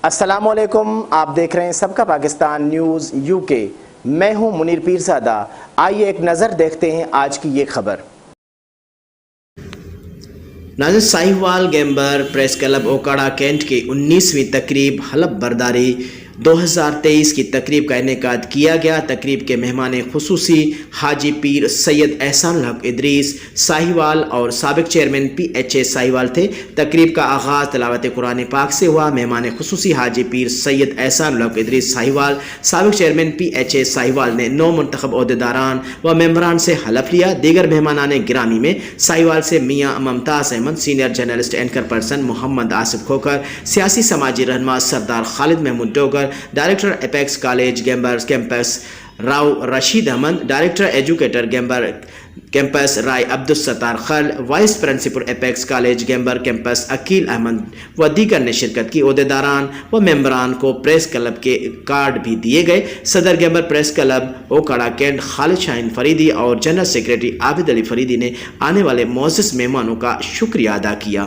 السلام علیکم، آپ دیکھ رہے ہیں سب کا پاکستان نیوز یو کے۔ میں ہوں منیر پیرزادہ۔ آئیے ایک نظر دیکھتے ہیں آج کی یہ خبر۔ ناظرین، Sahiwal Gamber press club Okara Cantt کی 19ویں تقریب حلف برداری 2023 کی تقریب کا انعقاد کیا گیا۔ تقریب کے مہمان خصوصی حاجی پیر سید احسان الحق ادریس ساہیوال اور سابق چیئرمین PHA ساہیوال تھے۔ تقریب کا آغاز تلاوت قرآن پاک سے ہوا۔ مہمان خصوصی حاجی پیر سید احسان الحق ادریس ساہیوال سابق چیئرمین PHA ساہیوال نے 9 منتخب عہدیداران و ممبران سے حلف لیا۔ دیگر مہمانان گرامی میں ساہیوال سے Mian Mumtaz Ahmad, senior journalist anchor person Muhammad Asif Khokhar, سیاسی سماجی رہنما Sardar Khalid Mahmood Dogar, director Apex college Gamber campus Rao Rashid Ahmad, director educator Gamber campus Rai Abdul Sattar خل، vice principal Apex college Gamber campus Aqeel Ahmad و دیگر نے شرکت کی۔ عہدیداران و ممبران کو پریس کلب کے کارڈ بھی دیے گئے۔ صدر Gamble press club Okara Kent خالد شاہین فریدی اور جنرل سیکریٹری عابد علی فریدی نے آنے والے معزز مہمانوں کا شکریہ ادا کیا۔